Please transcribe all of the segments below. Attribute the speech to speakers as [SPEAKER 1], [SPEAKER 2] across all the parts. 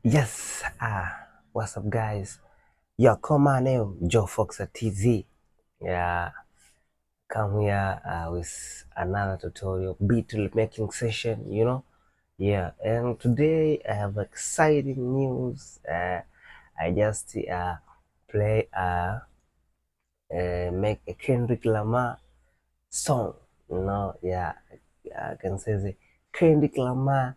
[SPEAKER 1] Yes, what's up, guys? Yo, come on now, Joe Fox at TZ. Yeah, come here with another tutorial beat making session. Yeah, and today I have exciting news. I just play make a Kendrick Lamar song. Yeah, I can say the Kendrick Lamar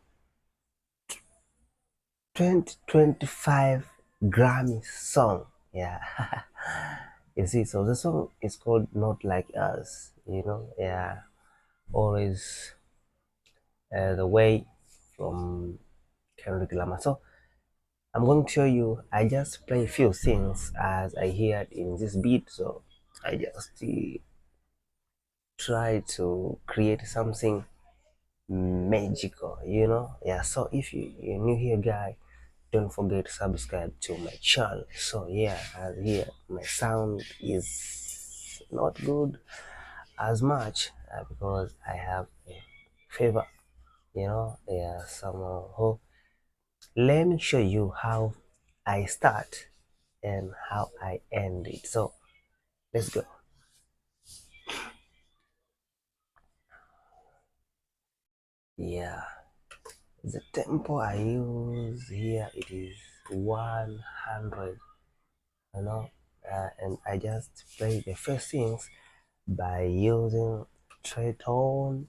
[SPEAKER 1] 2025 Grammy song. Yeah. You see, so the song is called Not Like Us. Yeah, always the way from Kendrick Lamar. So I'm going to show you, I just play a few things as I hear it in this beat. So I just try to create something magical. Yeah, so if you're new here, guy, don't forget to subscribe to my channel. So yeah, as here my sound is not good as much because I have a fever. Yeah, somehow. Oh, let me show you how I start and how I end it. So let's go. Yeah, the tempo I use here, it is 100. you know and I just play the first things by using tritone.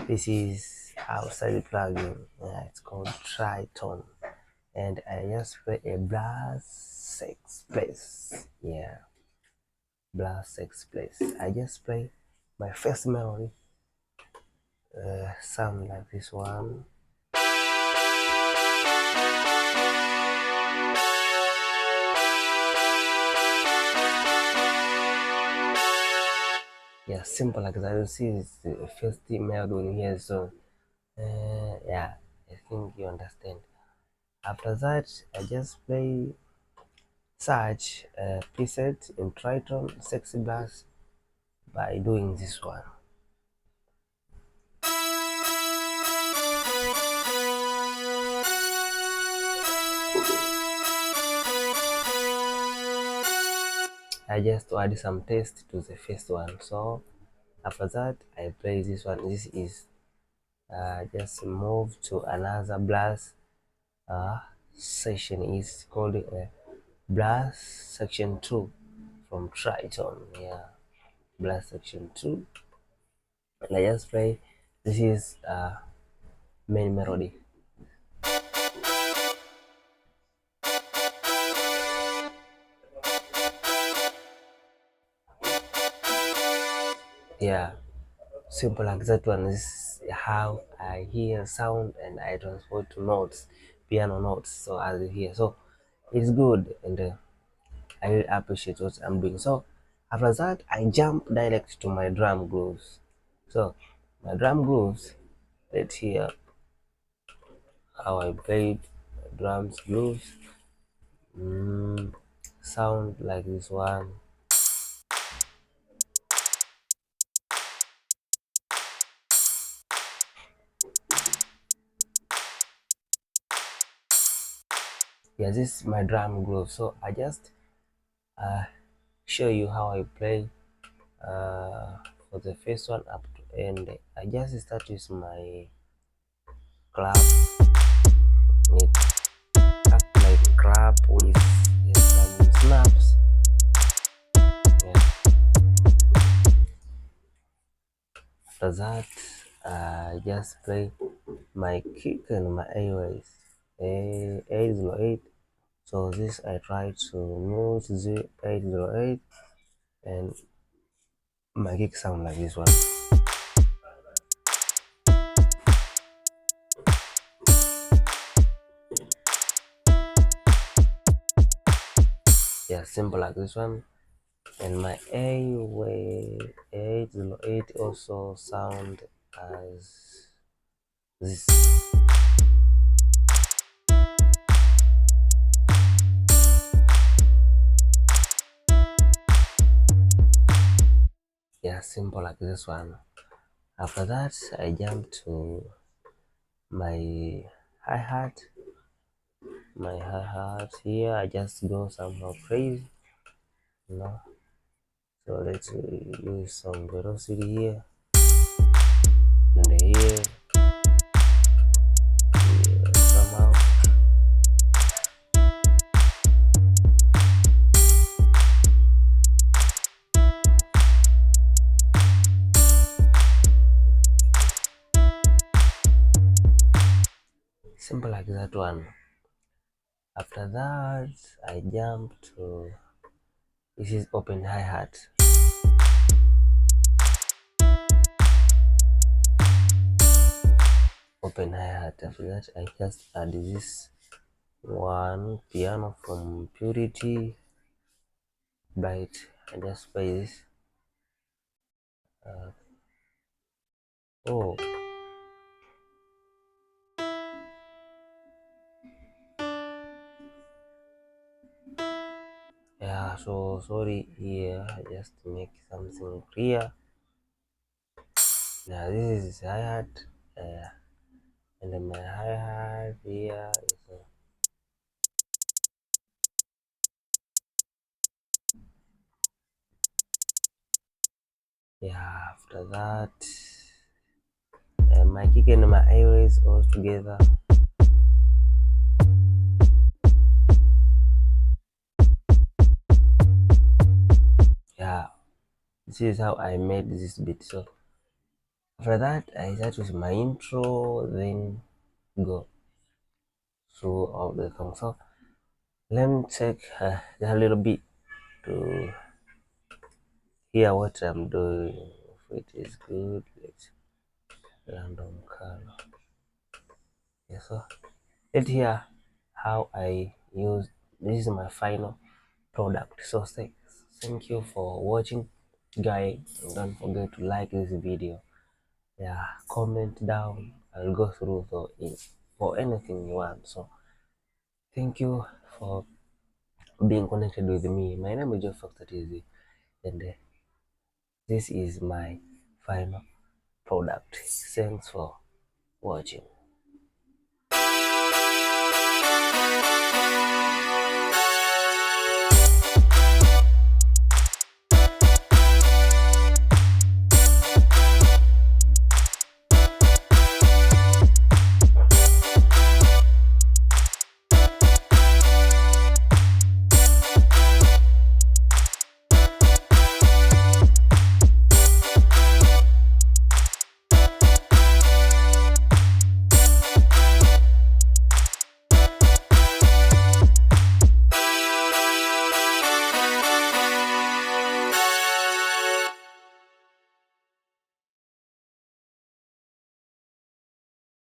[SPEAKER 1] This is outside plugin. It's called tritone, and I just play a blast six place. Yeah, blast six place. I just play my first melody, sound like this one. Yeah, simple like that. You see, it's the first melody in here. So yeah, I think you understand. After that, I just play such a preset in Triton Sexy Bass by doing this one. I just add some taste to the first one. So after that, I play this one. This is just move to another blast session. Is called blast section 2 from Triton. Yeah, blast section 2. And I just play. This is main melody. Yeah, simple like that one. This is how I hear sound and I transport to notes, piano notes. So as you hear, so it's good, and I really appreciate what I'm doing. So after that, I jump direct to my drum grooves. So my drum grooves, let's hear how I played drums grooves. Sound like this one. Yeah, this is my drum groove. So I just uh, show you how I play for the first one up to end. I just start with my clap. It cut like clap with some snaps. Yeah. After that, I just play my kick and my airways. 808. So this I try to move to the 808, and my kick sound like this one. Yeah, simple like this one. And my airway 808 also sound as this. Yeah, simple like this one. After that, I jump to my hi-hat. my hi-hat here. I just go somehow crazy, you know. So let's use some velocity here and here, somehow. Simple like that one. After that, I jump to, this is open hi-hat. Open hi-hat. After that, I just add this one piano from Purity Bright. I just play this. Oh, yeah, so sorry here. Just to make something clear. Now this is hi-hat, and then my hi-hat here is yeah. After that, my kick and my airways all together. Yeah, this is how I made this beat. So after that, I start with my intro, then go through all the song. So let me check a little bit to hear what I'm doing. If it is good, let's random color. Yes, so let's hear how I use. This is my final product. So thank you for watching, guys. Don't forget to like this video. Yeah, comment down. I'll go through for anything you want. So thank you for being connected with me. My name is Joe Factor TZ, and this is my final product. Thanks for watching.